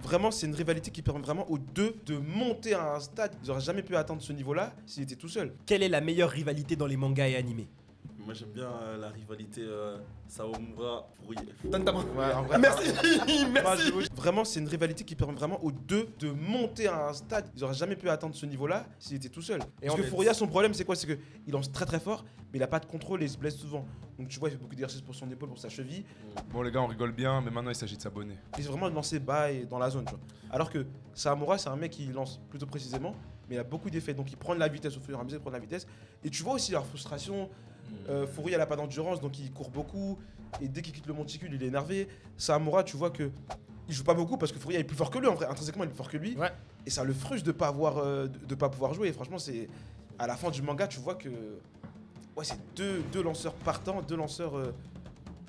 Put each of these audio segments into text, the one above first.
Vraiment, c'est une rivalité qui permet vraiment aux deux de monter à un stade. Ils n'auraient jamais pu atteindre ce niveau-là s'ils étaient tout seuls. Quelle est la meilleure rivalité dans les mangas et animés? Moi j'aime bien la rivalité Sawamura Furuya. Donne ta main. Ouais, en vrai, Merci, Moi, merci. Vraiment, c'est une rivalité qui permet vraiment aux deux de monter à un stade. Ils n'auraient jamais pu atteindre ce niveau-là s'ils étaient tout seuls. Et Parce en que fait- Furuya, son problème, c'est quoi? C'est qu'il lance très très fort, mais il n'a pas de contrôle et il se blesse souvent. Donc tu vois, il fait beaucoup d'exercices pour son épaule, pour sa cheville. Bon les gars, on rigole bien, mais maintenant il s'agit de s'abonner. Il est vraiment de lancer bas et dans la zone, tu vois. Alors que Sahamura, c'est un mec qui lance plutôt précisément, mais il a beaucoup d'effets. Donc il prend de la vitesse au fur et à mesure, il prend de la vitesse. Et tu vois aussi leur frustration. Furuya, il a pas d'endurance, donc il court beaucoup. Et dès qu'il quitte le monticule, il est énervé. Sahamura, tu vois que il joue pas beaucoup parce que Furuya est plus fort que lui en vrai. Intrinsèquement, il est plus fort que lui. Ouais. Et ça le frustre de pas avoir, de pas pouvoir jouer. Et franchement, c'est à la fin du manga, tu vois que ouais, c'est deux lanceurs partants, deux lanceurs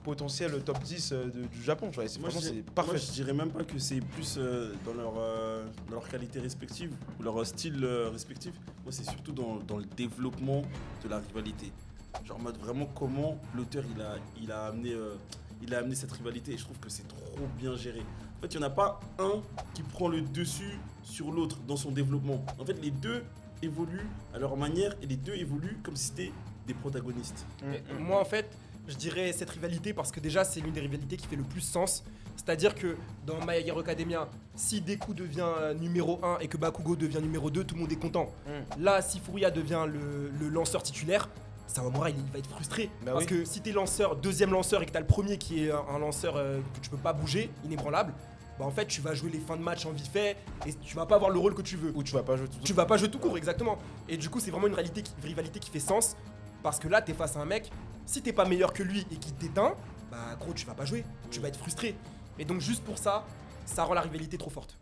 potentiels top 10 du Japon. Tu vois. Et franchement, c'est parfait. Moi je dirais même pas que c'est plus dans leur qualité respective ou leur style respectif. Moi c'est surtout dans le développement de la rivalité. Genre en mode vraiment comment l'auteur il a amené cette rivalité et je trouve que c'est trop bien géré. En fait il n'y en a pas un qui prend le dessus sur l'autre dans son développement. En fait les deux évoluent à leur manière et les deux évoluent comme si c'était des protagonistes. Moi en fait, je dirais cette rivalité parce que déjà c'est l'une des rivalités qui fait le plus sens. C'est-à-dire que dans My Hero Academia, si Deku devient numéro 1 et que Bakugo devient numéro 2, tout le monde est content. Là, si Furuya devient le lanceur titulaire, Sawamura il va être frustré. Bah parce oui. que si t'es deuxième lanceur et que t'as le premier qui est un lanceur que tu peux pas bouger, inébranlable, bah en fait tu vas jouer les fins de match en vite fait et tu vas pas avoir le rôle que tu veux. Ou tu vas pas jouer tout Tu vas pas jouer tout court, exactement. Et du coup, c'est vraiment une rivalité qui fait sens. Parce que là, t'es face à un mec, si t'es pas meilleur que lui et qu'il t'éteint, bah gros, tu vas pas jouer. Tu vas être frustré. Et donc, juste pour ça, ça rend la rivalité trop forte.